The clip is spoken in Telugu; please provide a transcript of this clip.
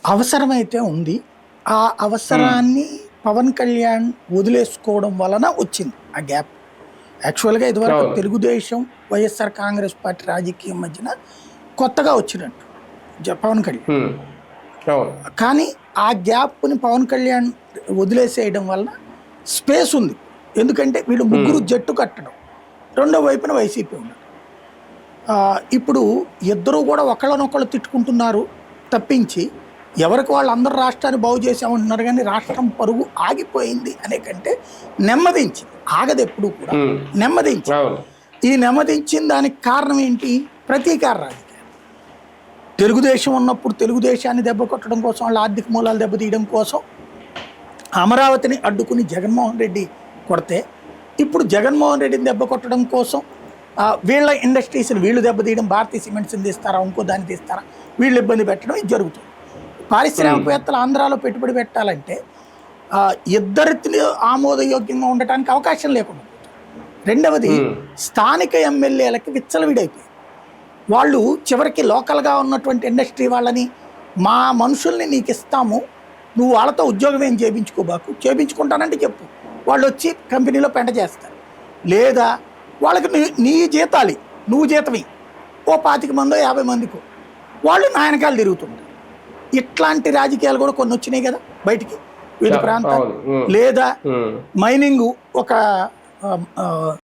అవసరమైతే ఉంది. ఆ అవసరాన్ని పవన్ కళ్యాణ్ వదిలేసుకోవడం వలన వచ్చింది ఆ గ్యాప్. యాక్చువల్‌గా ఇదివరకు అవును. తెలుగుదేశం, వైఎస్ఆర్ కాంగ్రెస్ పార్టీ రాజకీయం మధ్యన కొత్తగా వచ్చినట్టు పవన్ కళ్యాణ్. హ్మ్. అవును. కానీ ఆ గ్యాప్‌ని పవన్ కళ్యాణ్ వదిలేసేయడం వలన స్పేస్ ఉంది. ఎందుకంటే వీళ్ళు ముగ్గురు జట్టు కట్టడం. రెండో వైపున వైసీపీ ఉండడం. ఇప్పుడు ఇద్దరూ కూడా ఒకళ్ళనొకళ్ళు తిట్టుకుంటున్నారు తప్పించి ఎవరికి వాళ్ళు అందరు రాష్ట్రాన్ని బాగు చేసామంటున్నారు కానీ రాష్ట్రం పరుగు ఆగిపోయింది అనే కంటే నెమ్మదించింది. ఆగదు ఎప్పుడు కూడా, హ్మ్. నెమ్మదించింది. అవును. ఈ నెమ్మదించిన దానికి కారణం ఏంటి? ప్రతీకార రాజకీయాలు. తెలుగుదేశం ఉన్నప్పుడు తెలుగుదేశాన్ని దెబ్బ కొట్టడం కోసం, వాళ్ళ ఆర్థిక మూలాలు దెబ్బతీయడం కోసం అమరావతిని అడ్డుకుని జగన్మోహన్ రెడ్డి కొడితే, ఇప్పుడు జగన్మోహన్ రెడ్డిని దెబ్బ కొట్టడం కోసం వీళ్ళ ఇండస్ట్రీస్ని వీళ్ళు దెబ్బతీయడం, భారతీయ సిమెంట్స్ని తీస్తారా, ఇంకో దాన్ని తీస్తారా, వీళ్ళు ఇబ్బంది పెట్టడం ఇది జరుగుతుంది. పారిశ్రామికవేత్తలు ఆంధ్రాలో పెట్టుబడి పెట్టాలంటే ఇద్దరిని ఆమోదయోగ్యంగా ఉండటానికి అవకాశం లేకుండా. రెండవది, స్థానిక ఎమ్మెల్యేలకి విచ్చలవిడైపోయింది. వాళ్ళు చివరికి లోకల్గా ఉన్నటువంటి ఇండస్ట్రీ వాళ్ళని మా మనుషుల్ని నీకు ఇస్తాము, నువ్వు వాళ్ళతో ఉద్యోగం ఏం చేయించుకోబాకు, చేయించుకుంటానంటే చెప్పు, వాళ్ళు వచ్చి కంపెనీలో పెంట చేస్తారు. లేదా వాళ్ళకి నీ జీతాలి, నువ్వు జీతమి ఓ 25 మందో 50 మందికో, వాళ్ళు నా వెనకాల తిరుగుతుంటారు. ఇట్లాంటి రాజకీయాలు కూడా కొన్ని వచ్చినాయి కదా బయటికి వివిధ ప్రాంతాలు. లేదా మైనింగ్ ఒక